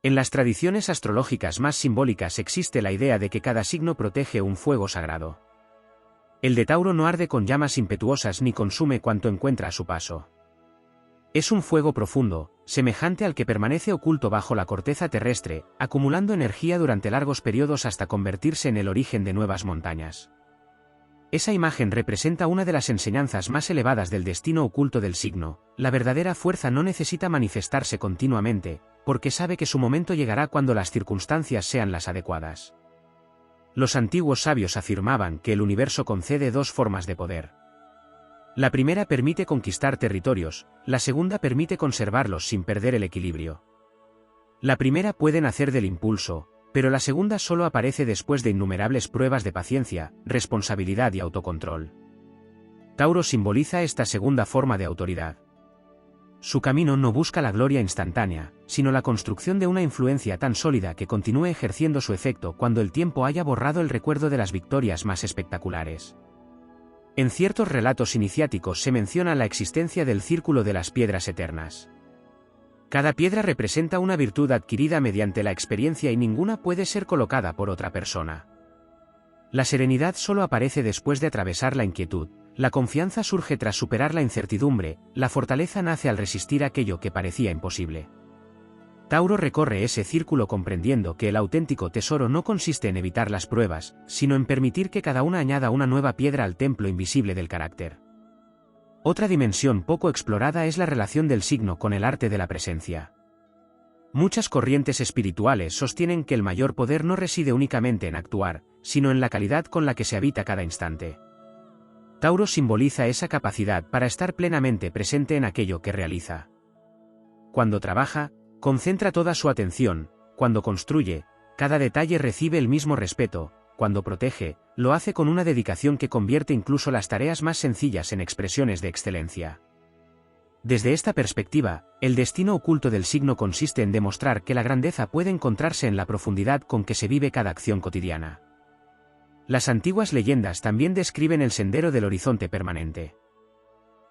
En las tradiciones astrológicas más simbólicas existe la idea de que cada signo protege un fuego sagrado. El de Tauro no arde con llamas impetuosas ni consume cuanto encuentra a su paso. Es un fuego profundo, semejante al que permanece oculto bajo la corteza terrestre, acumulando energía durante largos periodos hasta convertirse en el origen de nuevas montañas. Esa imagen representa una de las enseñanzas más elevadas del destino oculto del signo. La verdadera fuerza no necesita manifestarse continuamente, porque sabe que su momento llegará cuando las circunstancias sean las adecuadas. Los antiguos sabios afirmaban que el universo concede dos formas de poder. La primera permite conquistar territorios, la segunda permite conservarlos sin perder el equilibrio. La primera puede nacer del impulso, pero la segunda solo aparece después de innumerables pruebas de paciencia, responsabilidad y autocontrol. Tauro simboliza esta segunda forma de autoridad. Su camino no busca la gloria instantánea, sino la construcción de una influencia tan sólida que continúe ejerciendo su efecto cuando el tiempo haya borrado el recuerdo de las victorias más espectaculares. En ciertos relatos iniciáticos se menciona la existencia del círculo de las piedras eternas. Cada piedra representa una virtud adquirida mediante la experiencia y ninguna puede ser colocada por otra persona. La serenidad solo aparece después de atravesar la inquietud, la confianza surge tras superar la incertidumbre, la fortaleza nace al resistir aquello que parecía imposible. Tauro recorre ese círculo comprendiendo que el auténtico tesoro no consiste en evitar las pruebas, sino en permitir que cada una añada una nueva piedra al templo invisible del carácter. Otra dimensión poco explorada es la relación del signo con el arte de la presencia. Muchas corrientes espirituales sostienen que el mayor poder no reside únicamente en actuar, sino en la calidad con la que se habita cada instante. Tauro simboliza esa capacidad para estar plenamente presente en aquello que realiza. Cuando trabaja, concentra toda su atención; cuando construye, cada detalle recibe el mismo respeto; cuando protege, lo hace con una dedicación que convierte incluso las tareas más sencillas en expresiones de excelencia. Desde esta perspectiva, el destino oculto del signo consiste en demostrar que la grandeza puede encontrarse en la profundidad con que se vive cada acción cotidiana. Las antiguas leyendas también describen el sendero del horizonte permanente.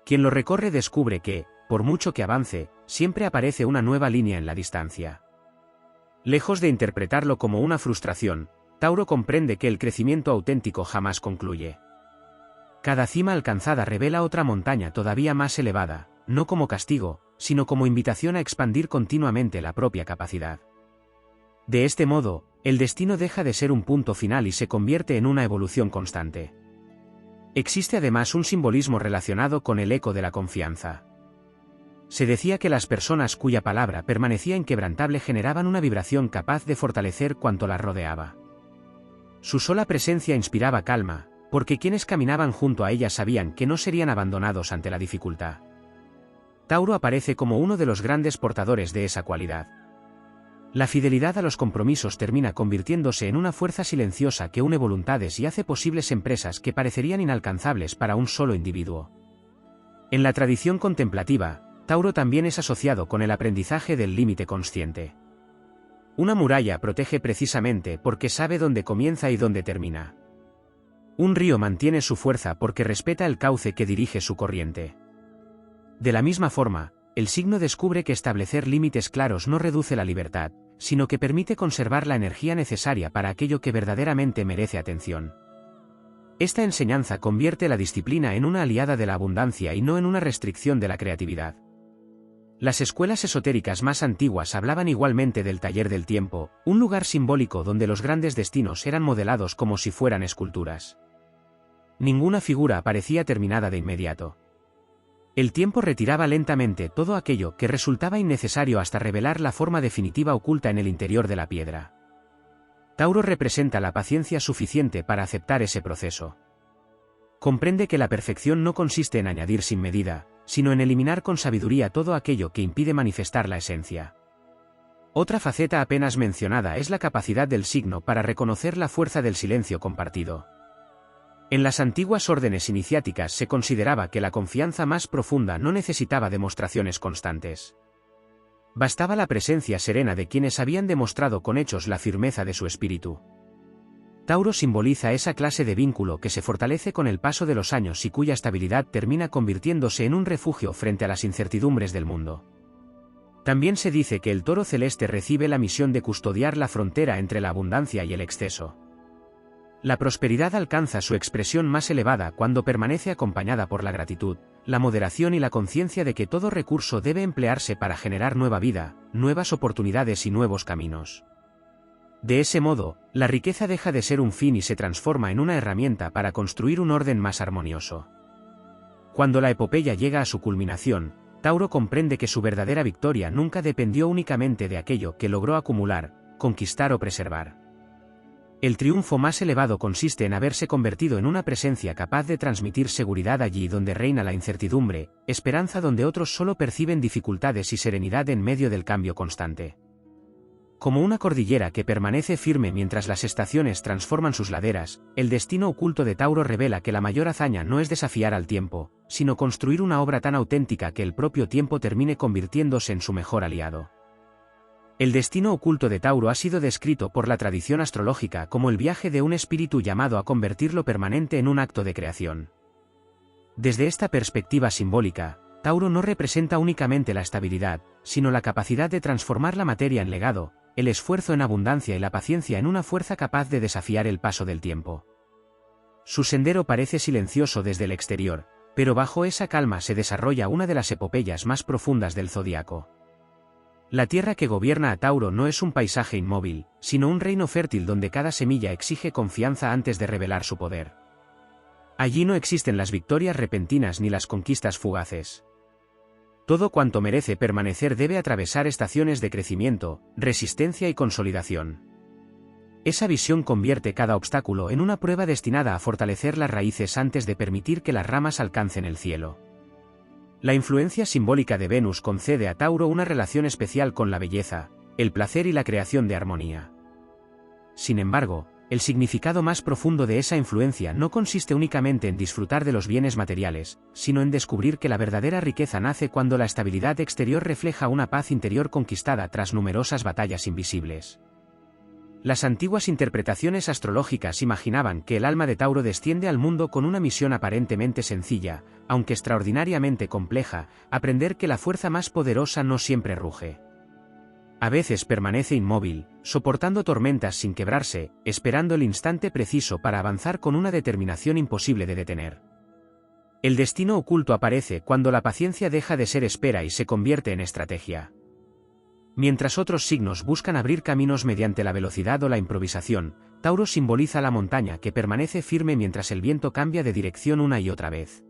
Quien lo recorre descubre que, por mucho que avance, siempre aparece una nueva línea en la distancia. Lejos de interpretarlo como una frustración, Tauro comprende que el crecimiento auténtico jamás concluye. Cada cima alcanzada revela otra montaña todavía más elevada, no como castigo, sino como invitación a expandir continuamente la propia capacidad. De este modo, el destino deja de ser un punto final y se convierte en una evolución constante. Existe además un simbolismo relacionado con el eco de la confianza. Se decía que las personas cuya palabra permanecía inquebrantable generaban una vibración capaz de fortalecer cuanto las rodeaba. Su sola presencia inspiraba calma, porque quienes caminaban junto a ella sabían que no serían abandonados ante la dificultad. Tauro aparece como uno de los grandes portadores de esa cualidad. La fidelidad a los compromisos termina convirtiéndose en una fuerza silenciosa que une voluntades y hace posibles empresas que parecerían inalcanzables para un solo individuo. En la tradición contemplativa, Tauro también es asociado con el aprendizaje del límite consciente. Una muralla protege precisamente porque sabe dónde comienza y dónde termina. Un río mantiene su fuerza porque respeta el cauce que dirige su corriente. De la misma forma, el signo descubre que establecer límites claros no reduce la libertad, sino que permite conservar la energía necesaria para aquello que verdaderamente merece atención. Esta enseñanza convierte la disciplina en una aliada de la abundancia y no en una restricción de la creatividad. Las escuelas esotéricas más antiguas hablaban igualmente del taller del tiempo, un lugar simbólico donde los grandes destinos eran modelados como si fueran esculturas. Ninguna figura aparecía terminada de inmediato. El tiempo retiraba lentamente todo aquello que resultaba innecesario hasta revelar la forma definitiva oculta en el interior de la piedra. Tauro representa la paciencia suficiente para aceptar ese proceso. Comprende que la perfección no consiste en añadir sin medida, sino en eliminar con sabiduría todo aquello que impide manifestar la esencia. Otra faceta apenas mencionada es la capacidad del signo para reconocer la fuerza del silencio compartido. En las antiguas órdenes iniciáticas se consideraba que la confianza más profunda no necesitaba demostraciones constantes. Bastaba la presencia serena de quienes habían demostrado con hechos la firmeza de su espíritu. Tauro simboliza esa clase de vínculo que se fortalece con el paso de los años y cuya estabilidad termina convirtiéndose en un refugio frente a las incertidumbres del mundo. También se dice que el toro celeste recibe la misión de custodiar la frontera entre la abundancia y el exceso. La prosperidad alcanza su expresión más elevada cuando permanece acompañada por la gratitud, la moderación y la conciencia de que todo recurso debe emplearse para generar nueva vida, nuevas oportunidades y nuevos caminos. De ese modo, la riqueza deja de ser un fin y se transforma en una herramienta para construir un orden más armonioso. Cuando la epopeya llega a su culminación, Tauro comprende que su verdadera victoria nunca dependió únicamente de aquello que logró acumular, conquistar o preservar. El triunfo más elevado consiste en haberse convertido en una presencia capaz de transmitir seguridad allí donde reina la incertidumbre, esperanza donde otros solo perciben dificultades y serenidad en medio del cambio constante. Como una cordillera que permanece firme mientras las estaciones transforman sus laderas, el destino oculto de Tauro revela que la mayor hazaña no es desafiar al tiempo, sino construir una obra tan auténtica que el propio tiempo termine convirtiéndose en su mejor aliado. El destino oculto de Tauro ha sido descrito por la tradición astrológica como el viaje de un espíritu llamado a convertir lo permanente en un acto de creación. Desde esta perspectiva simbólica, Tauro no representa únicamente la estabilidad, sino la capacidad de transformar la materia en legado, el esfuerzo en abundancia y la paciencia en una fuerza capaz de desafiar el paso del tiempo. Su sendero parece silencioso desde el exterior, pero bajo esa calma se desarrolla una de las epopeyas más profundas del zodiaco. La tierra que gobierna a Tauro no es un paisaje inmóvil, sino un reino fértil donde cada semilla exige confianza antes de revelar su poder. Allí no existen las victorias repentinas ni las conquistas fugaces. Todo cuanto merece permanecer debe atravesar estaciones de crecimiento, resistencia y consolidación. Esa visión convierte cada obstáculo en una prueba destinada a fortalecer las raíces antes de permitir que las ramas alcancen el cielo. La influencia simbólica de Venus concede a Tauro una relación especial con la belleza, el placer y la creación de armonía. Sin embargo, el significado más profundo de esa influencia no consiste únicamente en disfrutar de los bienes materiales, sino en descubrir que la verdadera riqueza nace cuando la estabilidad exterior refleja una paz interior conquistada tras numerosas batallas invisibles. Las antiguas interpretaciones astrológicas imaginaban que el alma de Tauro desciende al mundo con una misión aparentemente sencilla, aunque extraordinariamente compleja: aprender que la fuerza más poderosa no siempre ruge. A veces permanece inmóvil, soportando tormentas sin quebrarse, esperando el instante preciso para avanzar con una determinación imposible de detener. El destino oculto aparece cuando la paciencia deja de ser espera y se convierte en estrategia. Mientras otros signos buscan abrir caminos mediante la velocidad o la improvisación, Tauro simboliza la montaña que permanece firme mientras el viento cambia de dirección una y otra vez.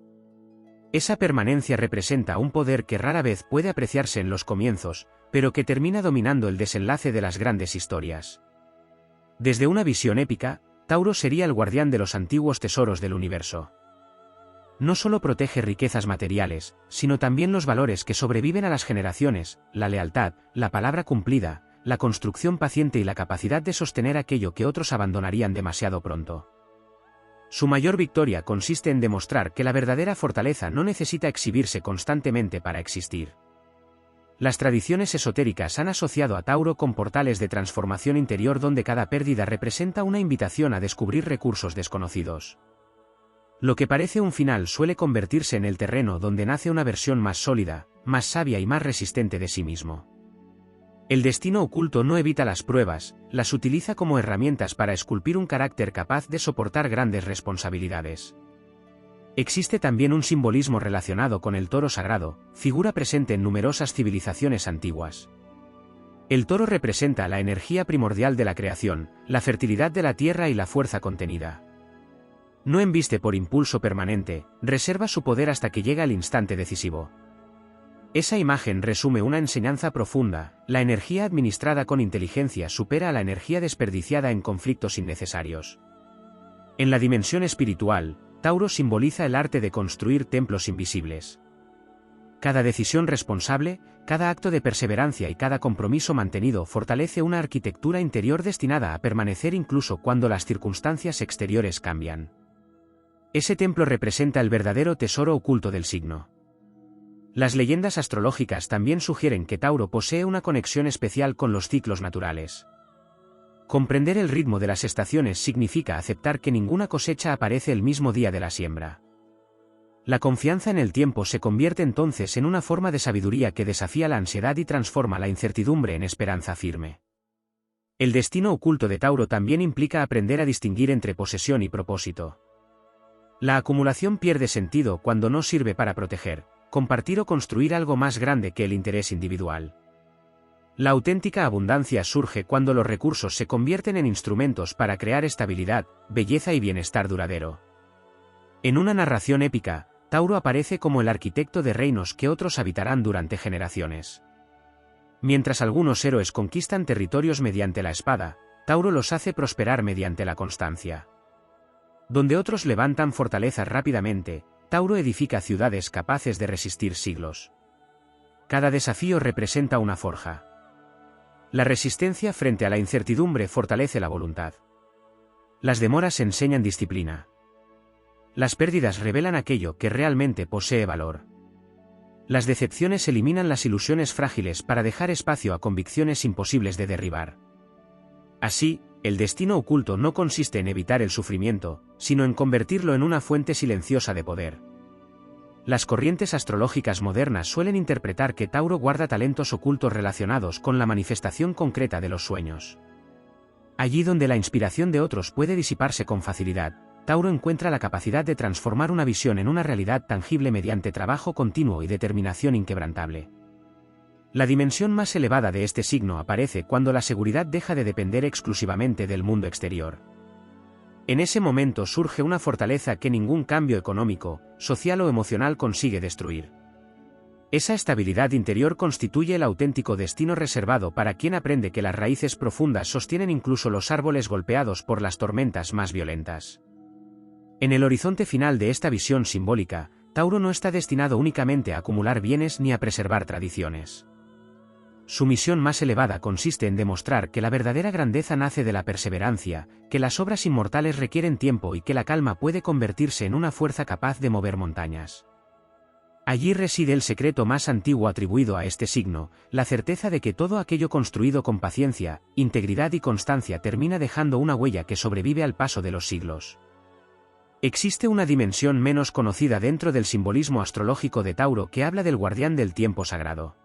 Esa permanencia representa un poder que rara vez puede apreciarse en los comienzos, pero que termina dominando el desenlace de las grandes historias. Desde una visión épica, Tauro sería el guardián de los antiguos tesoros del universo. No solo protege riquezas materiales, sino también los valores que sobreviven a las generaciones: la lealtad, la palabra cumplida, la construcción paciente y la capacidad de sostener aquello que otros abandonarían demasiado pronto. Su mayor victoria consiste en demostrar que la verdadera fortaleza no necesita exhibirse constantemente para existir. Las tradiciones esotéricas han asociado a Tauro con portales de transformación interior donde cada pérdida representa una invitación a descubrir recursos desconocidos. Lo que parece un final suele convertirse en el terreno donde nace una versión más sólida, más sabia y más resistente de sí mismo. El destino oculto no evita las pruebas, las utiliza como herramientas para esculpir un carácter capaz de soportar grandes responsabilidades. Existe también un simbolismo relacionado con el toro sagrado, figura presente en numerosas civilizaciones antiguas. El toro representa la energía primordial de la creación, la fertilidad de la tierra y la fuerza contenida. No embiste por impulso permanente, reserva su poder hasta que llega el instante decisivo. Esa imagen resume una enseñanza profunda: la energía administrada con inteligencia supera a la energía desperdiciada en conflictos innecesarios. En la dimensión espiritual, Tauro simboliza el arte de construir templos invisibles. Cada decisión responsable, cada acto de perseverancia y cada compromiso mantenido fortalece una arquitectura interior destinada a permanecer incluso cuando las circunstancias exteriores cambian. Ese templo representa el verdadero tesoro oculto del signo. Las leyendas astrológicas también sugieren que Tauro posee una conexión especial con los ciclos naturales. Comprender el ritmo de las estaciones significa aceptar que ninguna cosecha aparece el mismo día de la siembra. La confianza en el tiempo se convierte entonces en una forma de sabiduría que desafía la ansiedad y transforma la incertidumbre en esperanza firme. El destino oculto de Tauro también implica aprender a distinguir entre posesión y propósito. La acumulación pierde sentido cuando no sirve para proteger, compartir o construir algo más grande que el interés individual. La auténtica abundancia surge cuando los recursos se convierten en instrumentos para crear estabilidad, belleza y bienestar duradero. En una narración épica, Tauro aparece como el arquitecto de reinos que otros habitarán durante generaciones. Mientras algunos héroes conquistan territorios mediante la espada, Tauro los hace prosperar mediante la constancia. Donde otros levantan fortalezas rápidamente, Tauro edifica ciudades capaces de resistir siglos. Cada desafío representa una forja. La resistencia frente a la incertidumbre fortalece la voluntad. Las demoras enseñan disciplina. Las pérdidas revelan aquello que realmente posee valor. Las decepciones eliminan las ilusiones frágiles para dejar espacio a convicciones imposibles de derribar. Así, el destino oculto no consiste en evitar el sufrimiento, sino en convertirlo en una fuente silenciosa de poder. Las corrientes astrológicas modernas suelen interpretar que Tauro guarda talentos ocultos relacionados con la manifestación concreta de los sueños. Allí donde la inspiración de otros puede disiparse con facilidad, Tauro encuentra la capacidad de transformar una visión en una realidad tangible mediante trabajo continuo y determinación inquebrantable. La dimensión más elevada de este signo aparece cuando la seguridad deja de depender exclusivamente del mundo exterior. En ese momento surge una fortaleza que ningún cambio económico, social o emocional consigue destruir. Esa estabilidad interior constituye el auténtico destino reservado para quien aprende que las raíces profundas sostienen incluso los árboles golpeados por las tormentas más violentas. En el horizonte final de esta visión simbólica, Tauro no está destinado únicamente a acumular bienes ni a preservar tradiciones. Su misión más elevada consiste en demostrar que la verdadera grandeza nace de la perseverancia, que las obras inmortales requieren tiempo y que la calma puede convertirse en una fuerza capaz de mover montañas. Allí reside el secreto más antiguo atribuido a este signo, la certeza de que todo aquello construido con paciencia, integridad y constancia termina dejando una huella que sobrevive al paso de los siglos. Existe una dimensión menos conocida dentro del simbolismo astrológico de Tauro que habla del guardián del tiempo sagrado.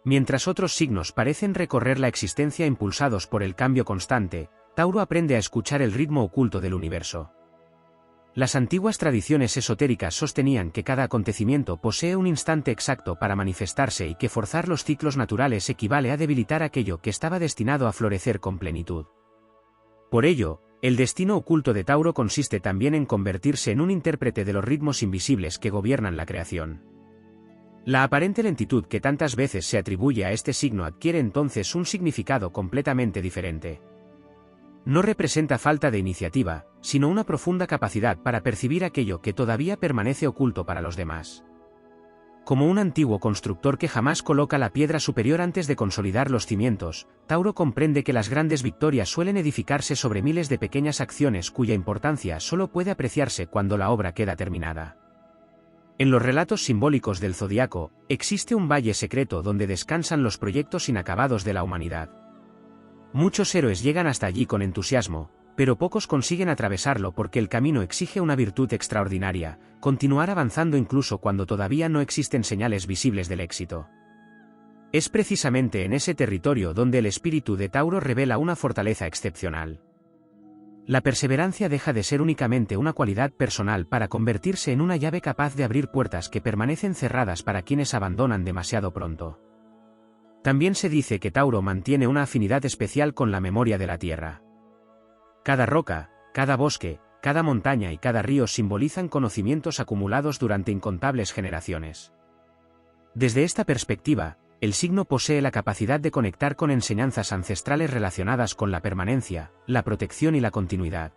Mientras otros signos parecen recorrer la existencia impulsados por el cambio constante, Tauro aprende a escuchar el ritmo oculto del universo. Las antiguas tradiciones esotéricas sostenían que cada acontecimiento posee un instante exacto para manifestarse y que forzar los ciclos naturales equivale a debilitar aquello que estaba destinado a florecer con plenitud. Por ello, el destino oculto de Tauro consiste también en convertirse en un intérprete de los ritmos invisibles que gobiernan la creación. La aparente lentitud que tantas veces se atribuye a este signo adquiere entonces un significado completamente diferente. No representa falta de iniciativa, sino una profunda capacidad para percibir aquello que todavía permanece oculto para los demás. Como un antiguo constructor que jamás coloca la piedra superior antes de consolidar los cimientos, Tauro comprende que las grandes victorias suelen edificarse sobre miles de pequeñas acciones cuya importancia solo puede apreciarse cuando la obra queda terminada. En los relatos simbólicos del zodiaco, existe un valle secreto donde descansan los proyectos inacabados de la humanidad. Muchos héroes llegan hasta allí con entusiasmo, pero pocos consiguen atravesarlo porque el camino exige una virtud extraordinaria, continuar avanzando incluso cuando todavía no existen señales visibles del éxito. Es precisamente en ese territorio donde el espíritu de Tauro revela una fortaleza excepcional. La perseverancia deja de ser únicamente una cualidad personal para convertirse en una llave capaz de abrir puertas que permanecen cerradas para quienes abandonan demasiado pronto. También se dice que Tauro mantiene una afinidad especial con la memoria de la tierra. Cada roca, cada bosque, cada montaña y cada río simbolizan conocimientos acumulados durante incontables generaciones. Desde esta perspectiva, el signo posee la capacidad de conectar con enseñanzas ancestrales relacionadas con la permanencia, la protección y la continuidad.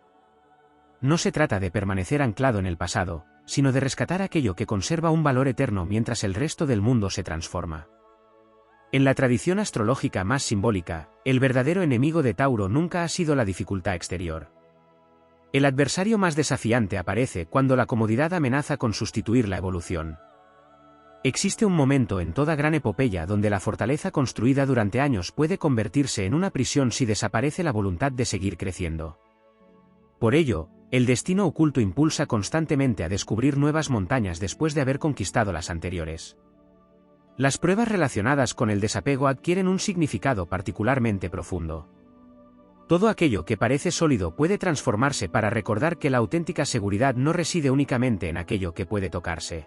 No se trata de permanecer anclado en el pasado, sino de rescatar aquello que conserva un valor eterno mientras el resto del mundo se transforma. En la tradición astrológica más simbólica, el verdadero enemigo de Tauro nunca ha sido la dificultad exterior. El adversario más desafiante aparece cuando la comodidad amenaza con sustituir la evolución. Existe un momento en toda gran epopeya donde la fortaleza construida durante años puede convertirse en una prisión si desaparece la voluntad de seguir creciendo. Por ello, El destino oculto impulsa constantemente a descubrir nuevas montañas después de haber conquistado las anteriores. Las pruebas relacionadas con el desapego adquieren un significado particularmente profundo. Todo aquello que parece sólido puede transformarse para recordar que la auténtica seguridad no reside únicamente en aquello que puede tocarse.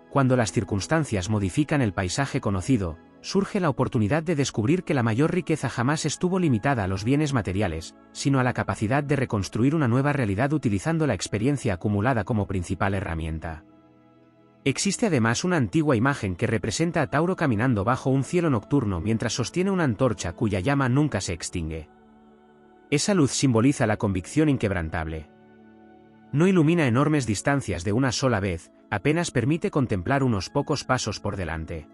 Cuando las circunstancias modifican el paisaje conocido, surge la oportunidad de descubrir que la mayor riqueza jamás estuvo limitada a los bienes materiales, sino a la capacidad de reconstruir una nueva realidad utilizando la experiencia acumulada como principal herramienta. Existe además una antigua imagen que representa a Tauro caminando bajo un cielo nocturno mientras sostiene una antorcha cuya llama nunca se extingue. Esa luz simboliza la convicción inquebrantable. No ilumina enormes distancias de una sola vez, apenas permite contemplar unos pocos pasos por delante.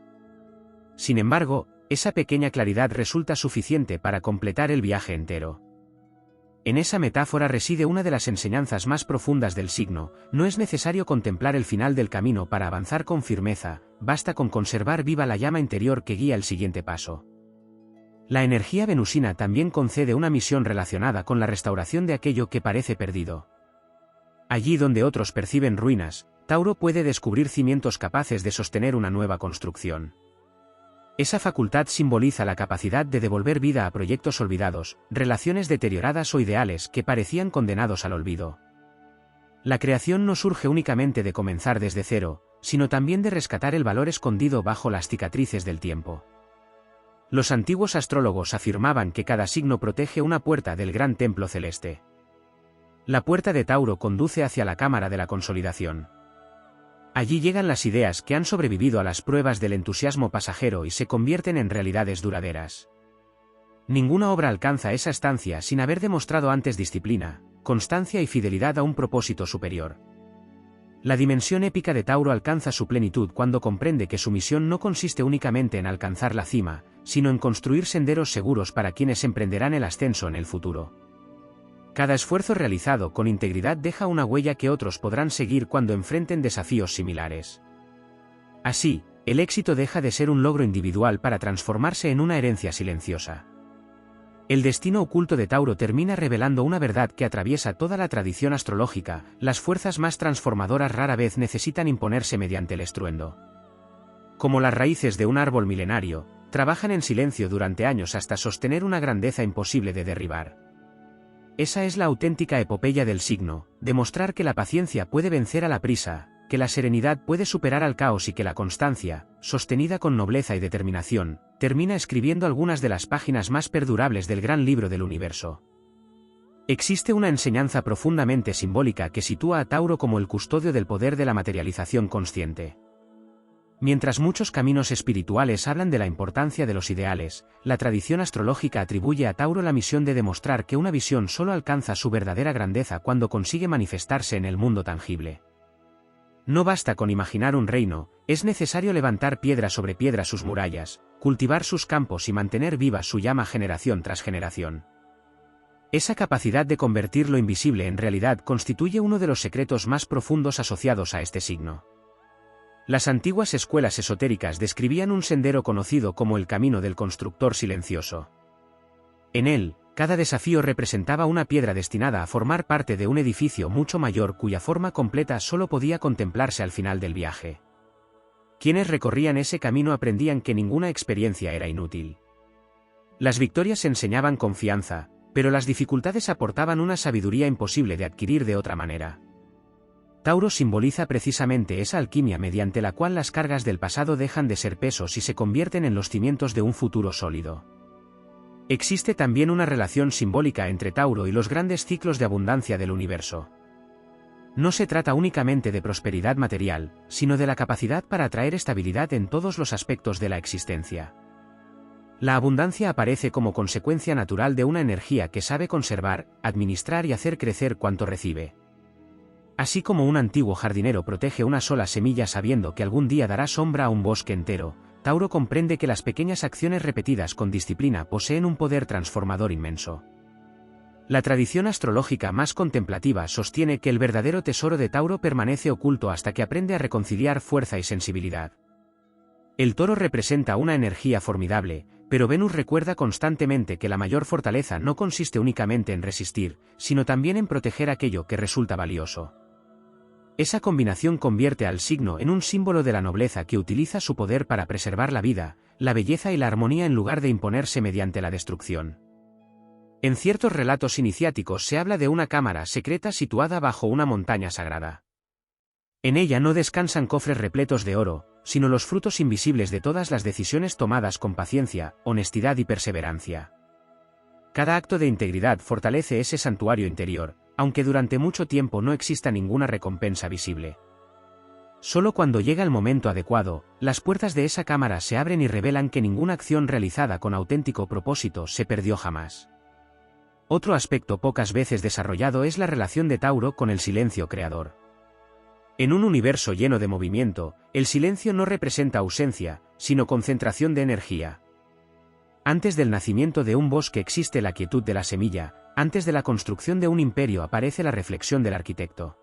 Sin embargo, esa pequeña claridad resulta suficiente para completar el viaje entero. En esa metáfora reside una de las enseñanzas más profundas del signo: no es necesario contemplar el final del camino para avanzar con firmeza, basta con conservar viva la llama interior que guía el siguiente paso. La energía venusina también concede una misión relacionada con la restauración de aquello que parece perdido. Allí donde otros perciben ruinas, Tauro puede descubrir cimientos capaces de sostener una nueva construcción. Esa facultad simboliza la capacidad de devolver vida a proyectos olvidados, relaciones deterioradas o ideales que parecían condenados al olvido. La creación no surge únicamente de comenzar desde cero, sino también de rescatar el valor escondido bajo las cicatrices del tiempo. Los antiguos astrólogos afirmaban que cada signo protege una puerta del gran templo celeste. La puerta de Tauro conduce hacia la cámara de la consolidación. Allí llegan las ideas que han sobrevivido a las pruebas del entusiasmo pasajero y se convierten en realidades duraderas. Ninguna obra alcanza esa estancia sin haber demostrado antes disciplina, constancia y fidelidad a un propósito superior. La dimensión épica de Tauro alcanza su plenitud cuando comprende que su misión no consiste únicamente en alcanzar la cima, sino en construir senderos seguros para quienes emprenderán el ascenso en el futuro. Cada esfuerzo realizado con integridad deja una huella que otros podrán seguir cuando enfrenten desafíos similares. Así, el éxito deja de ser un logro individual para transformarse en una herencia silenciosa. El destino oculto de Tauro termina revelando una verdad que atraviesa toda la tradición astrológica: las fuerzas más transformadoras rara vez necesitan imponerse mediante el estruendo. Como las raíces de un árbol milenario, trabajan en silencio durante años hasta sostener una grandeza imposible de derribar. Esa es la auténtica epopeya del signo: demostrar que la paciencia puede vencer a la prisa, que la serenidad puede superar al caos y que la constancia, sostenida con nobleza y determinación, termina escribiendo algunas de las páginas más perdurables del gran libro del universo. Existe una enseñanza profundamente simbólica que sitúa a Tauro como el custodio del poder de la materialización consciente. Mientras muchos caminos espirituales hablan de la importancia de los ideales, la tradición astrológica atribuye a Tauro la misión de demostrar que una visión solo alcanza su verdadera grandeza cuando consigue manifestarse en el mundo tangible. No basta con imaginar un reino, es necesario levantar piedra sobre piedra sus murallas, cultivar sus campos y mantener viva su llama generación tras generación. Esa capacidad de convertir lo invisible en realidad constituye uno de los secretos más profundos asociados a este signo. Las antiguas escuelas esotéricas describían un sendero conocido como el camino del constructor silencioso. En él, cada desafío representaba una piedra destinada a formar parte de un edificio mucho mayor cuya forma completa solo podía contemplarse al final del viaje. Quienes recorrían ese camino aprendían que ninguna experiencia era inútil. Las victorias enseñaban confianza, pero las dificultades aportaban una sabiduría imposible de adquirir de otra manera. Tauro simboliza precisamente esa alquimia mediante la cual las cargas del pasado dejan de ser pesos y se convierten en los cimientos de un futuro sólido. Existe también una relación simbólica entre Tauro y los grandes ciclos de abundancia del universo. No se trata únicamente de prosperidad material, sino de la capacidad para atraer estabilidad en todos los aspectos de la existencia. La abundancia aparece como consecuencia natural de una energía que sabe conservar, administrar y hacer crecer cuanto recibe. Así como un antiguo jardinero protege una sola semilla sabiendo que algún día dará sombra a un bosque entero, Tauro comprende que las pequeñas acciones repetidas con disciplina poseen un poder transformador inmenso. La tradición astrológica más contemplativa sostiene que el verdadero tesoro de Tauro permanece oculto hasta que aprende a reconciliar fuerza y sensibilidad. El toro representa una energía formidable, Pero Venus recuerda constantemente que la mayor fortaleza no consiste únicamente en resistir, sino también en proteger aquello que resulta valioso. Esa combinación convierte al signo en un símbolo de la nobleza que utiliza su poder para preservar la vida, la belleza y la armonía en lugar de imponerse mediante la destrucción. En ciertos relatos iniciáticos se habla de una cámara secreta situada bajo una montaña sagrada. En ella no descansan cofres repletos de oro, sino los frutos invisibles de todas las decisiones tomadas con paciencia, honestidad y perseverancia. Cada acto de integridad fortalece ese santuario interior, aunque durante mucho tiempo no exista ninguna recompensa visible. Solo cuando llega el momento adecuado, las puertas de esa cámara se abren y revelan que ninguna acción realizada con auténtico propósito se perdió jamás. Otro aspecto pocas veces desarrollado es la relación de Tauro con el silencio creador. En un universo lleno de movimiento, el silencio no representa ausencia, sino concentración de energía. Antes del nacimiento de un bosque existe la quietud de la semilla, antes de la construcción de un imperio aparece la reflexión del arquitecto.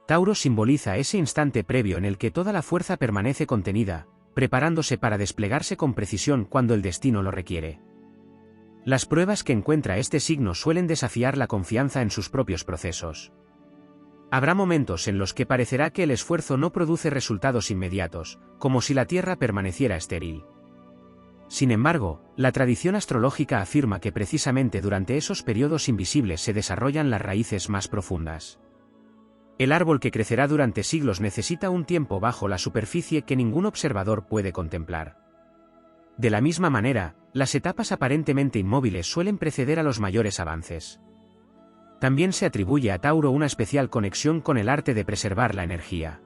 Tauro simboliza ese instante previo en el que toda la fuerza permanece contenida, preparándose para desplegarse con precisión cuando el destino lo requiere. Las pruebas que encuentra este signo suelen desafiar la confianza en sus propios procesos. Habrá momentos en los que parecerá que el esfuerzo no produce resultados inmediatos, como si la Tierra permaneciera estéril. Sin embargo, la tradición astrológica afirma que precisamente durante esos periodos invisibles se desarrollan las raíces más profundas. El árbol que crecerá durante siglos necesita un tiempo bajo la superficie que ningún observador puede contemplar. De la misma manera, las etapas aparentemente inmóviles suelen preceder a los mayores avances. También se atribuye a Tauro una especial conexión con el arte de preservar la energía.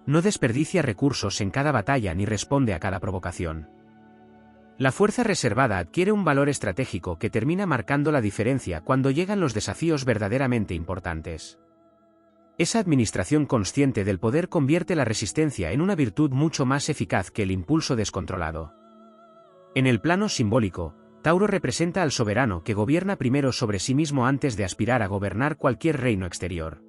No desperdicia recursos en cada batalla ni responde a cada provocación. La fuerza reservada adquiere un valor estratégico que termina marcando la diferencia cuando llegan los desafíos verdaderamente importantes. Esa administración consciente del poder convierte la resistencia en una virtud mucho más eficaz que el impulso descontrolado. En el plano simbólico, Tauro representa al soberano que gobierna primero sobre sí mismo antes de aspirar a gobernar cualquier reino exterior.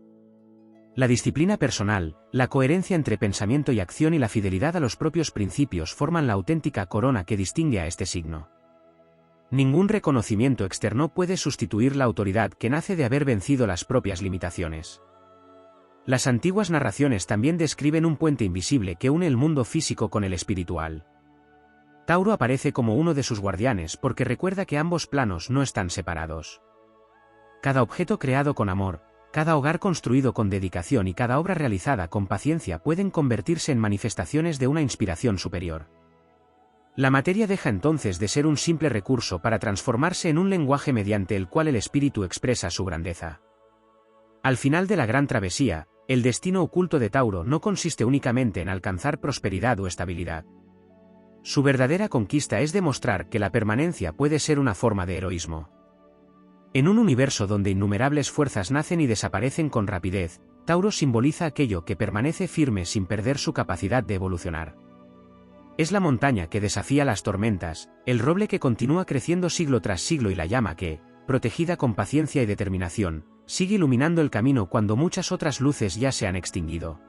La disciplina personal, la coherencia entre pensamiento y acción y la fidelidad a los propios principios forman la auténtica corona que distingue a este signo. Ningún reconocimiento externo puede sustituir la autoridad que nace de haber vencido las propias limitaciones. Las antiguas narraciones también describen un puente invisible que une el mundo físico con el espiritual. Tauro aparece como uno de sus guardianes porque recuerda que ambos planos no están separados. Cada objeto creado con amor, cada hogar construido con dedicación y cada obra realizada con paciencia pueden convertirse en manifestaciones de una inspiración superior. La materia deja entonces de ser un simple recurso para transformarse en un lenguaje mediante el cual el espíritu expresa su grandeza. Al final de la gran travesía, el destino oculto de Tauro no consiste únicamente en alcanzar prosperidad o estabilidad. Su verdadera conquista es demostrar que la permanencia puede ser una forma de heroísmo. En un universo donde innumerables fuerzas nacen y desaparecen con rapidez, Tauro simboliza aquello que permanece firme sin perder su capacidad de evolucionar. Es la montaña que desafía las tormentas, el roble que continúa creciendo siglo tras siglo y la llama que, protegida con paciencia y determinación, sigue iluminando el camino cuando muchas otras luces ya se han extinguido.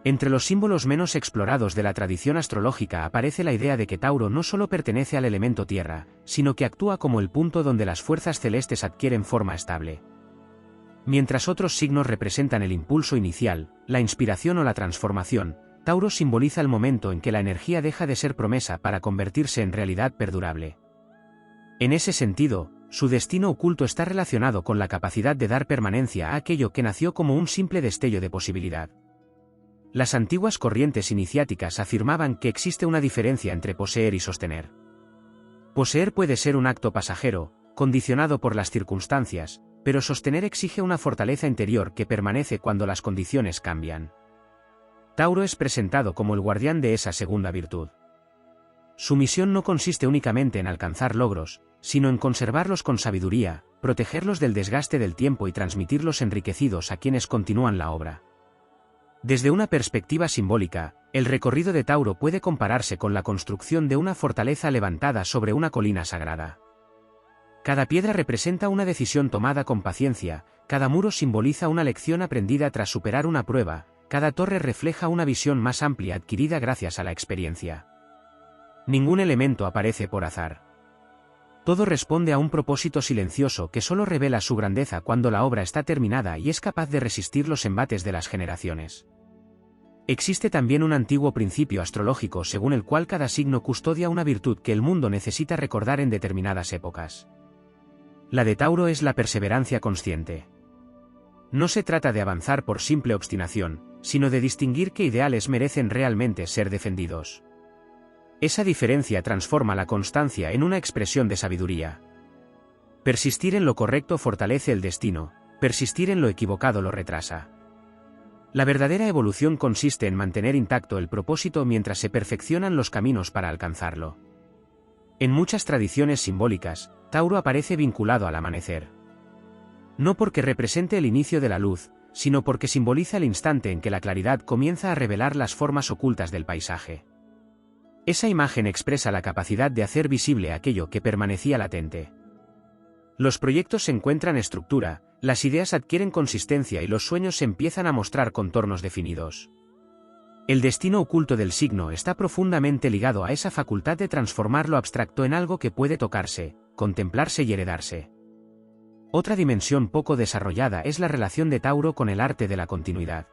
Entre los símbolos menos explorados de la tradición astrológica aparece la idea de que Tauro no solo pertenece al elemento tierra, sino que actúa como el punto donde las fuerzas celestes adquieren forma estable. Mientras otros signos representan el impulso inicial, la inspiración o la transformación, Tauro simboliza el momento en que la energía deja de ser promesa para convertirse en realidad perdurable. En ese sentido, su destino oculto está relacionado con la capacidad de dar permanencia a aquello que nació como un simple destello de posibilidad. Las antiguas corrientes iniciáticas afirmaban que existe una diferencia entre poseer y sostener. Poseer puede ser un acto pasajero, condicionado por las circunstancias, pero sostener exige una fortaleza interior que permanece cuando las condiciones cambian. Tauro es presentado como el guardián de esa segunda virtud. Su misión no consiste únicamente en alcanzar logros, sino en conservarlos con sabiduría, protegerlos del desgaste del tiempo y transmitirlos enriquecidos a quienes continúan la obra. Desde una perspectiva simbólica, el recorrido de Tauro puede compararse con la construcción de una fortaleza levantada sobre una colina sagrada. Cada piedra representa una decisión tomada con paciencia, cada muro simboliza una lección aprendida tras superar una prueba, cada torre refleja una visión más amplia adquirida gracias a la experiencia. Ningún elemento aparece por azar. Todo responde a un propósito silencioso que solo revela su grandeza cuando la obra está terminada y es capaz de resistir los embates de las generaciones. Existe también un antiguo principio astrológico según el cual cada signo custodia una virtud que el mundo necesita recordar en determinadas épocas. La de Tauro es la perseverancia consciente. No se trata de avanzar por simple obstinación, sino de distinguir qué ideales merecen realmente ser defendidos. Esa diferencia transforma la constancia en una expresión de sabiduría. Persistir en lo correcto fortalece el destino, persistir en lo equivocado lo retrasa. La verdadera evolución consiste en mantener intacto el propósito mientras se perfeccionan los caminos para alcanzarlo. En muchas tradiciones simbólicas, Tauro aparece vinculado al amanecer. No porque represente el inicio de la luz, sino porque simboliza el instante en que la claridad comienza a revelar las formas ocultas del paisaje. Esa imagen expresa la capacidad de hacer visible aquello que permanecía latente. Los proyectos encuentran estructura, las ideas adquieren consistencia y los sueños se empiezan a mostrar contornos definidos. El destino oculto del signo está profundamente ligado a esa facultad de transformar lo abstracto en algo que puede tocarse, contemplarse y heredarse. Otra dimensión poco desarrollada es la relación de Tauro con el arte de la continuidad.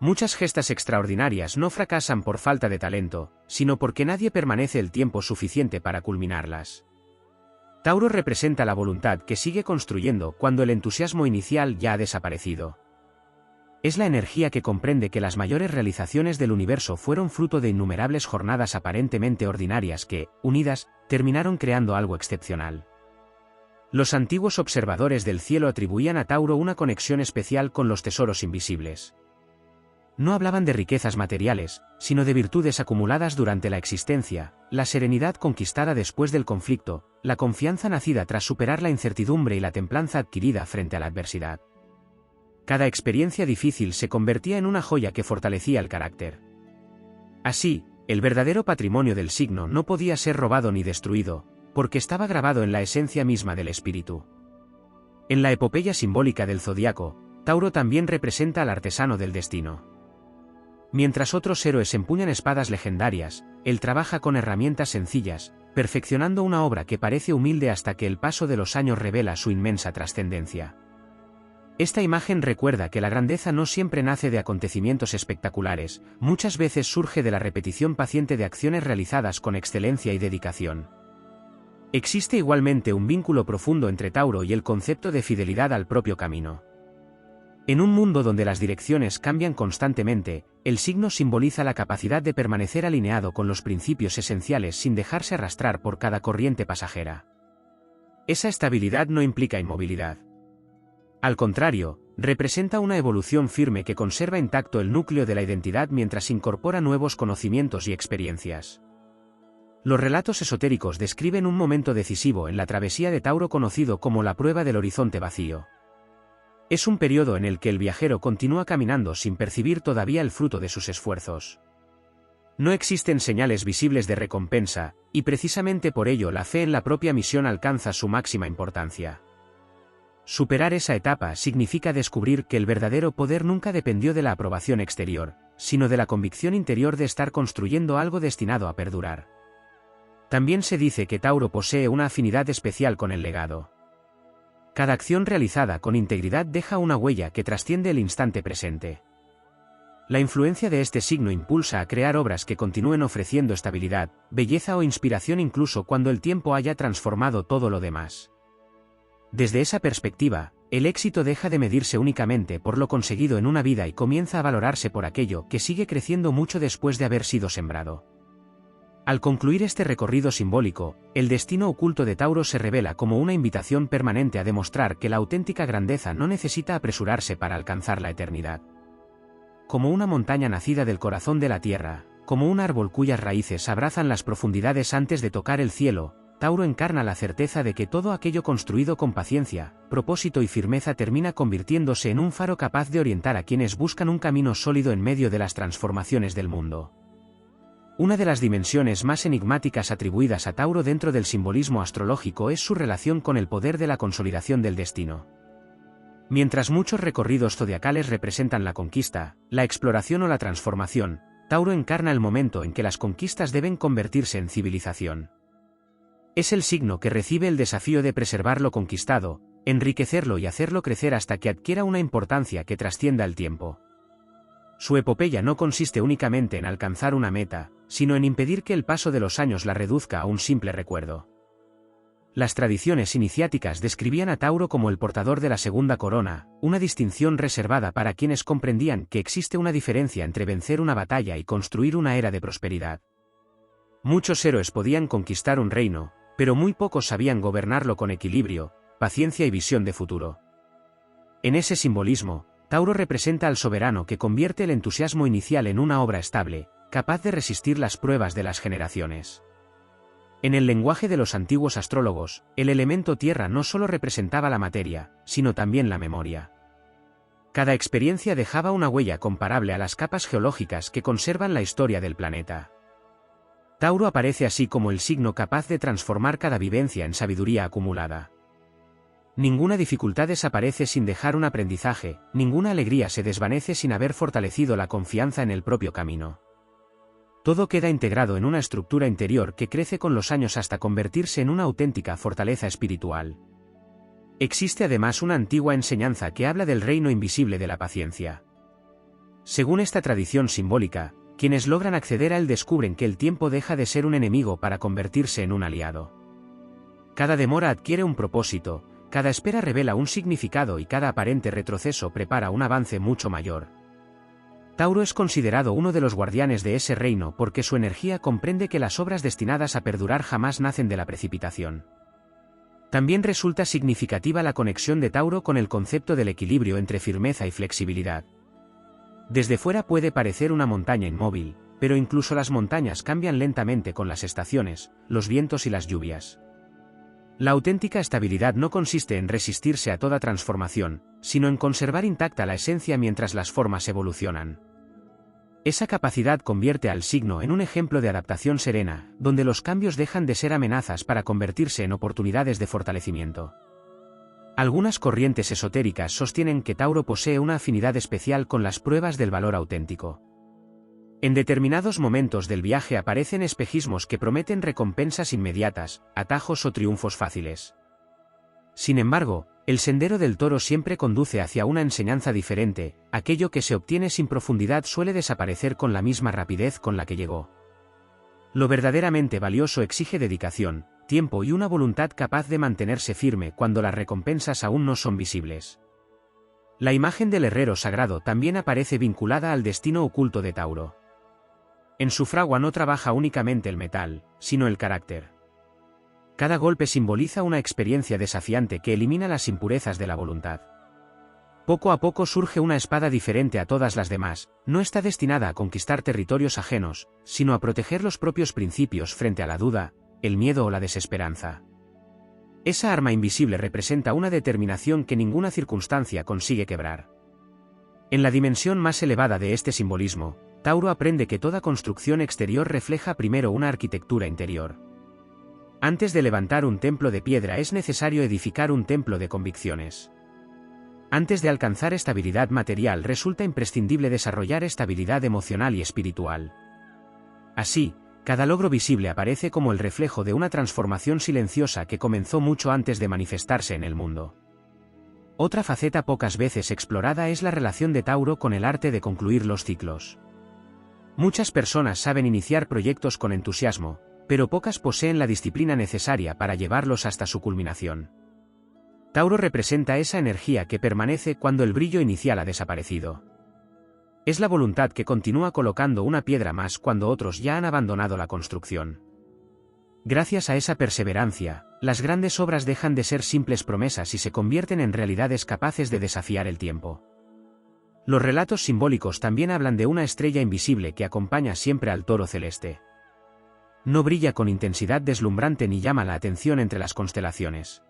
Muchas gestas extraordinarias no fracasan por falta de talento, sino porque nadie permanece el tiempo suficiente para culminarlas. Tauro representa la voluntad que sigue construyendo cuando el entusiasmo inicial ya ha desaparecido. Es la energía que comprende que las mayores realizaciones del universo fueron fruto de innumerables jornadas aparentemente ordinarias que, unidas, terminaron creando algo excepcional. Los antiguos observadores del cielo atribuían a Tauro una conexión especial con los tesoros invisibles. No hablaban de riquezas materiales, sino de virtudes acumuladas durante la existencia, la serenidad conquistada después del conflicto, la confianza nacida tras superar la incertidumbre y la templanza adquirida frente a la adversidad. Cada experiencia difícil se convertía en una joya que fortalecía el carácter. Así, el verdadero patrimonio del signo no podía ser robado ni destruido, porque estaba grabado en la esencia misma del espíritu. En la epopeya simbólica del zodiaco, Tauro también representa al artesano del destino. Mientras otros héroes empuñan espadas legendarias, él trabaja con herramientas sencillas, perfeccionando una obra que parece humilde hasta que el paso de los años revela su inmensa trascendencia. Esta imagen recuerda que la grandeza no siempre nace de acontecimientos espectaculares, muchas veces surge de la repetición paciente de acciones realizadas con excelencia y dedicación. Existe igualmente un vínculo profundo entre Tauro y el concepto de fidelidad al propio camino. En un mundo donde las direcciones cambian constantemente, el signo simboliza la capacidad de permanecer alineado con los principios esenciales sin dejarse arrastrar por cada corriente pasajera. Esa estabilidad no implica inmovilidad. Al contrario, representa una evolución firme que conserva intacto el núcleo de la identidad mientras incorpora nuevos conocimientos y experiencias. Los relatos esotéricos describen un momento decisivo en la travesía de Tauro conocido como la prueba del horizonte vacío. Es un periodo en el que el viajero continúa caminando sin percibir todavía el fruto de sus esfuerzos. No existen señales visibles de recompensa, y precisamente por ello la fe en la propia misión alcanza su máxima importancia. Superar esa etapa significa descubrir que el verdadero poder nunca dependió de la aprobación exterior, sino de la convicción interior de estar construyendo algo destinado a perdurar. También se dice que Tauro posee una afinidad especial con el legado. Cada acción realizada con integridad deja una huella que trasciende el instante presente. La influencia de este signo impulsa a crear obras que continúen ofreciendo estabilidad, belleza o inspiración incluso cuando el tiempo haya transformado todo lo demás. Desde esa perspectiva, el éxito deja de medirse únicamente por lo conseguido en una vida y comienza a valorarse por aquello que sigue creciendo mucho después de haber sido sembrado. Al concluir este recorrido simbólico, el destino oculto de Tauro se revela como una invitación permanente a demostrar que la auténtica grandeza no necesita apresurarse para alcanzar la eternidad. Como una montaña nacida del corazón de la tierra, como un árbol cuyas raíces abrazan las profundidades antes de tocar el cielo, Tauro encarna la certeza de que todo aquello construido con paciencia, propósito y firmeza termina convirtiéndose en un faro capaz de orientar a quienes buscan un camino sólido en medio de las transformaciones del mundo. Una de las dimensiones más enigmáticas atribuidas a Tauro dentro del simbolismo astrológico es su relación con el poder de la consolidación del destino. Mientras muchos recorridos zodiacales representan la conquista, la exploración o la transformación, Tauro encarna el momento en que las conquistas deben convertirse en civilización. Es el signo que recibe el desafío de preservar lo conquistado, enriquecerlo y hacerlo crecer hasta que adquiera una importancia que trascienda el tiempo. Su epopeya no consiste únicamente en alcanzar una meta, sino en impedir que el paso de los años la reduzca a un simple recuerdo. Las tradiciones iniciáticas describían a Tauro como el portador de la segunda corona, una distinción reservada para quienes comprendían que existe una diferencia entre vencer una batalla y construir una era de prosperidad. Muchos héroes podían conquistar un reino, pero muy pocos sabían gobernarlo con equilibrio, paciencia y visión de futuro. En ese simbolismo, Tauro representa al soberano que convierte el entusiasmo inicial en una obra estable, capaz de resistir las pruebas de las generaciones. En el lenguaje de los antiguos astrólogos, el elemento tierra no solo representaba la materia, sino también la memoria. Cada experiencia dejaba una huella comparable a las capas geológicas que conservan la historia del planeta. Tauro aparece así como el signo capaz de transformar cada vivencia en sabiduría acumulada. Ninguna dificultad desaparece sin dejar un aprendizaje, ninguna alegría se desvanece sin haber fortalecido la confianza en el propio camino. Todo queda integrado en una estructura interior que crece con los años hasta convertirse en una auténtica fortaleza espiritual. Existe además una antigua enseñanza que habla del reino invisible de la paciencia. Según esta tradición simbólica, quienes logran acceder a él descubren que el tiempo deja de ser un enemigo para convertirse en un aliado. Cada demora adquiere un propósito, cada espera revela un significado y cada aparente retroceso prepara un avance mucho mayor. Tauro es considerado uno de los guardianes de ese reino porque su energía comprende que las obras destinadas a perdurar jamás nacen de la precipitación. También resulta significativa la conexión de Tauro con el concepto del equilibrio entre firmeza y flexibilidad. Desde fuera puede parecer una montaña inmóvil, pero incluso las montañas cambian lentamente con las estaciones, los vientos y las lluvias. La auténtica estabilidad no consiste en resistirse a toda transformación, sino en conservar intacta la esencia mientras las formas evolucionan. Esa capacidad convierte al signo en un ejemplo de adaptación serena, donde los cambios dejan de ser amenazas para convertirse en oportunidades de fortalecimiento. Algunas corrientes esotéricas sostienen que Tauro posee una afinidad especial con las pruebas del valor auténtico. En determinados momentos del viaje aparecen espejismos que prometen recompensas inmediatas, atajos o triunfos fáciles. Sin embargo, el sendero del toro siempre conduce hacia una enseñanza diferente, aquello que se obtiene sin profundidad suele desaparecer con la misma rapidez con la que llegó. Lo verdaderamente valioso exige dedicación, tiempo y una voluntad capaz de mantenerse firme cuando las recompensas aún no son visibles. La imagen del herrero sagrado también aparece vinculada al destino oculto de Tauro. En su fragua no trabaja únicamente el metal, sino el carácter. Cada golpe simboliza una experiencia desafiante que elimina las impurezas de la voluntad. Poco a poco surge una espada diferente a todas las demás, no está destinada a conquistar territorios ajenos, sino a proteger los propios principios frente a la duda, el miedo o la desesperanza. Esa arma invisible representa una determinación que ninguna circunstancia consigue quebrar. En la dimensión más elevada de este simbolismo, Tauro aprende que toda construcción exterior refleja primero una arquitectura interior. Antes de levantar un templo de piedra es necesario edificar un templo de convicciones. Antes de alcanzar estabilidad material resulta imprescindible desarrollar estabilidad emocional y espiritual. Así, cada logro visible aparece como el reflejo de una transformación silenciosa que comenzó mucho antes de manifestarse en el mundo. Otra faceta pocas veces explorada es la relación de Tauro con el arte de concluir los ciclos. Muchas personas saben iniciar proyectos con entusiasmo, pero pocas poseen la disciplina necesaria para llevarlos hasta su culminación. Tauro representa esa energía que permanece cuando el brillo inicial ha desaparecido. Es la voluntad que continúa colocando una piedra más cuando otros ya han abandonado la construcción. Gracias a esa perseverancia, las grandes obras dejan de ser simples promesas y se convierten en realidades capaces de desafiar el tiempo. Los relatos simbólicos también hablan de una estrella invisible que acompaña siempre al toro celeste. No brilla con intensidad deslumbrante ni llama la atención entre las constelaciones.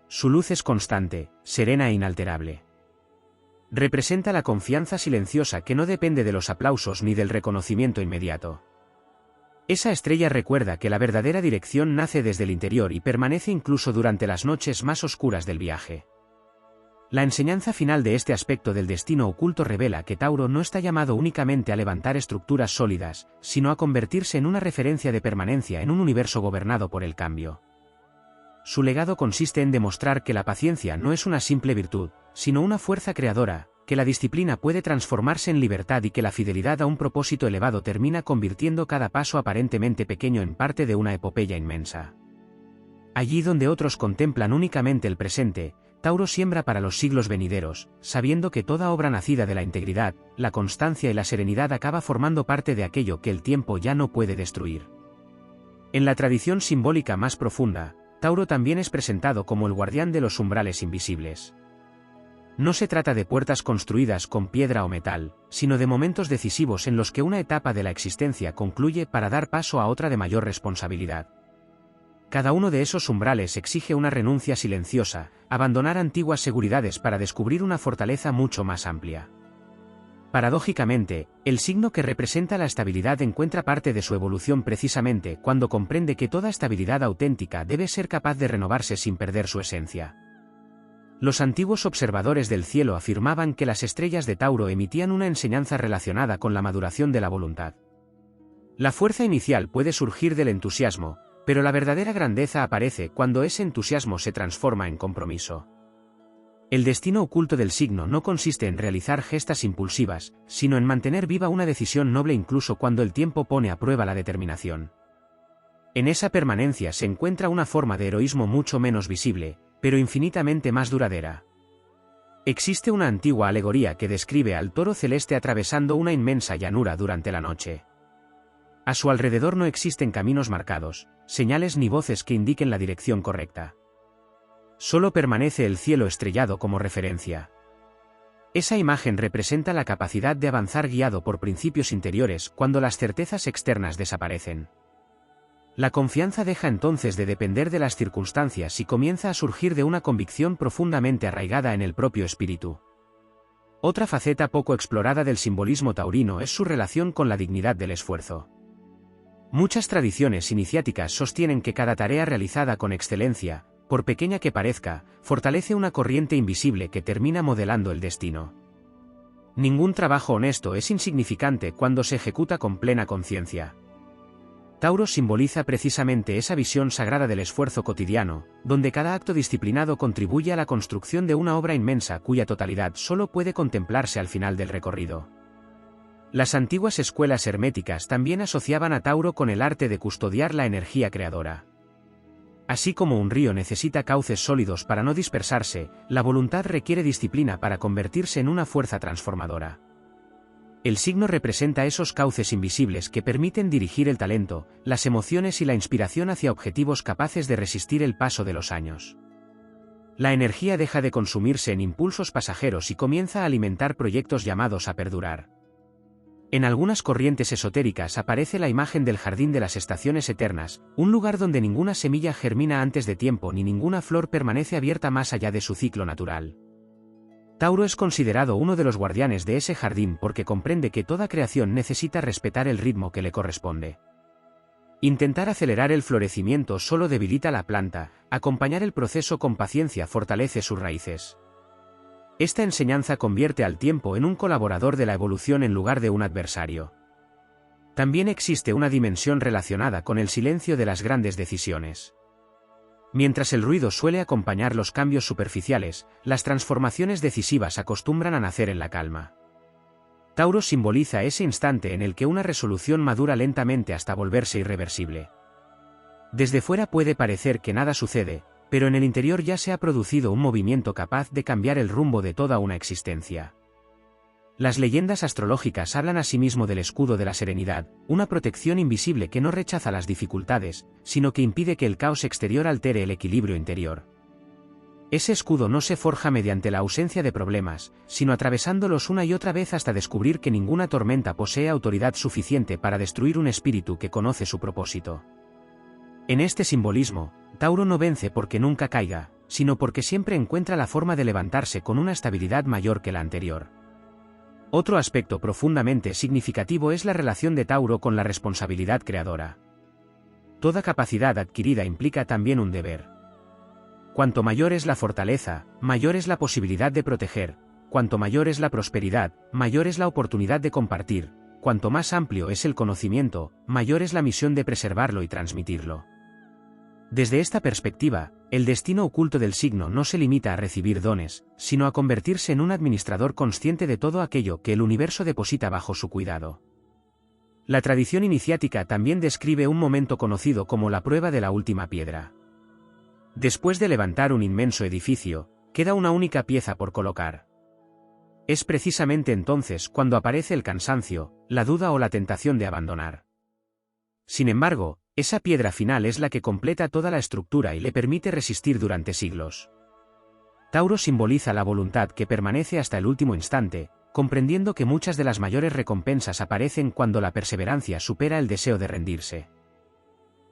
Su luz es constante, serena e inalterable. Representa la confianza silenciosa que no depende de los aplausos ni del reconocimiento inmediato. Esa estrella recuerda que la verdadera dirección nace desde el interior y permanece incluso durante las noches más oscuras del viaje. La enseñanza final de este aspecto del destino oculto revela que Tauro no está llamado únicamente a levantar estructuras sólidas, sino a convertirse en una referencia de permanencia en un universo gobernado por el cambio. Su legado consiste en demostrar que la paciencia no es una simple virtud, sino una fuerza creadora, que la disciplina puede transformarse en libertad y que la fidelidad a un propósito elevado termina convirtiendo cada paso aparentemente pequeño en parte de una epopeya inmensa. Allí donde otros contemplan únicamente el presente, Tauro siembra para los siglos venideros, sabiendo que toda obra nacida de la integridad, la constancia y la serenidad acaba formando parte de aquello que el tiempo ya no puede destruir. En la tradición simbólica más profunda, Tauro también es presentado como el guardián de los umbrales invisibles. No se trata de puertas construidas con piedra o metal, sino de momentos decisivos en los que una etapa de la existencia concluye para dar paso a otra de mayor responsabilidad. Cada uno de esos umbrales exige una renuncia silenciosa, abandonar antiguas seguridades para descubrir una fortaleza mucho más amplia. Paradójicamente, el signo que representa la estabilidad encuentra parte de su evolución precisamente cuando comprende que toda estabilidad auténtica debe ser capaz de renovarse sin perder su esencia. Los antiguos observadores del cielo afirmaban que las estrellas de Tauro emitían una enseñanza relacionada con la maduración de la voluntad. La fuerza inicial puede surgir del entusiasmo, pero la verdadera grandeza aparece cuando ese entusiasmo se transforma en compromiso. El destino oculto del signo no consiste en realizar gestas impulsivas, sino en mantener viva una decisión noble incluso cuando el tiempo pone a prueba la determinación. En esa permanencia se encuentra una forma de heroísmo mucho menos visible, pero infinitamente más duradera. Existe una antigua alegoría que describe al toro celeste atravesando una inmensa llanura durante la noche. A su alrededor no existen caminos marcados, señales ni voces que indiquen la dirección correcta. Solo permanece el cielo estrellado como referencia. Esa imagen representa la capacidad de avanzar guiado por principios interiores cuando las certezas externas desaparecen. La confianza deja entonces de depender de las circunstancias y comienza a surgir de una convicción profundamente arraigada en el propio espíritu. Otra faceta poco explorada del simbolismo taurino es su relación con la dignidad del esfuerzo. Muchas tradiciones iniciáticas sostienen que cada tarea realizada con excelencia, por pequeña que parezca, fortalece una corriente invisible que termina modelando el destino. Ningún trabajo honesto es insignificante cuando se ejecuta con plena conciencia. Tauro simboliza precisamente esa visión sagrada del esfuerzo cotidiano, donde cada acto disciplinado contribuye a la construcción de una obra inmensa cuya totalidad solo puede contemplarse al final del recorrido. Las antiguas escuelas herméticas también asociaban a Tauro con el arte de custodiar la energía creadora. Así como un río necesita cauces sólidos para no dispersarse, la voluntad requiere disciplina para convertirse en una fuerza transformadora. El signo representa esos cauces invisibles que permiten dirigir el talento, las emociones y la inspiración hacia objetivos capaces de resistir el paso de los años. La energía deja de consumirse en impulsos pasajeros y comienza a alimentar proyectos llamados a perdurar. En algunas corrientes esotéricas aparece la imagen del jardín de las estaciones eternas, un lugar donde ninguna semilla germina antes de tiempo ni ninguna flor permanece abierta más allá de su ciclo natural. Tauro es considerado uno de los guardianes de ese jardín porque comprende que toda creación necesita respetar el ritmo que le corresponde. Intentar acelerar el florecimiento solo debilita la planta, acompañar el proceso con paciencia fortalece sus raíces. Esta enseñanza convierte al tiempo en un colaborador de la evolución en lugar de un adversario. También existe una dimensión relacionada con el silencio de las grandes decisiones. Mientras el ruido suele acompañar los cambios superficiales, las transformaciones decisivas acostumbran a nacer en la calma. Tauro simboliza ese instante en el que una resolución madura lentamente hasta volverse irreversible. Desde fuera puede parecer que nada sucede, pero en el interior ya se ha producido un movimiento capaz de cambiar el rumbo de toda una existencia. Las leyendas astrológicas hablan asimismo del escudo de la serenidad, una protección invisible que no rechaza las dificultades, sino que impide que el caos exterior altere el equilibrio interior. Ese escudo no se forja mediante la ausencia de problemas, sino atravesándolos una y otra vez hasta descubrir que ninguna tormenta posee autoridad suficiente para destruir un espíritu que conoce su propósito. En este simbolismo, Tauro no vence porque nunca caiga, sino porque siempre encuentra la forma de levantarse con una estabilidad mayor que la anterior. Otro aspecto profundamente significativo es la relación de Tauro con la responsabilidad creadora. Toda capacidad adquirida implica también un deber. Cuanto mayor es la fortaleza, mayor es la posibilidad de proteger; cuanto mayor es la prosperidad, mayor es la oportunidad de compartir; cuanto más amplio es el conocimiento, mayor es la misión de preservarlo y transmitirlo. Desde esta perspectiva, el destino oculto del signo no se limita a recibir dones, sino a convertirse en un administrador consciente de todo aquello que el universo deposita bajo su cuidado. La tradición iniciática también describe un momento conocido como la prueba de la última piedra. Después de levantar un inmenso edificio, queda una única pieza por colocar. Es precisamente entonces cuando aparece el cansancio, la duda o la tentación de abandonar. Sin embargo, esa piedra final es la que completa toda la estructura y le permite resistir durante siglos. Tauro simboliza la voluntad que permanece hasta el último instante, comprendiendo que muchas de las mayores recompensas aparecen cuando la perseverancia supera el deseo de rendirse.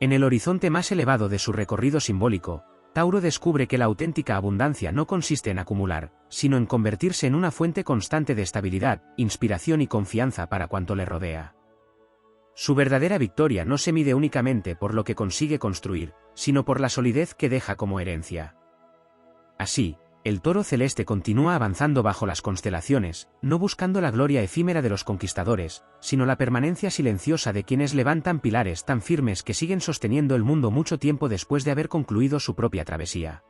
En el horizonte más elevado de su recorrido simbólico, Tauro descubre que la auténtica abundancia no consiste en acumular, sino en convertirse en una fuente constante de estabilidad, inspiración y confianza para cuanto le rodea. Su verdadera victoria no se mide únicamente por lo que consigue construir, sino por la solidez que deja como herencia. Así, el toro celeste continúa avanzando bajo las constelaciones, no buscando la gloria efímera de los conquistadores, sino la permanencia silenciosa de quienes levantan pilares tan firmes que siguen sosteniendo el mundo mucho tiempo después de haber concluido su propia travesía.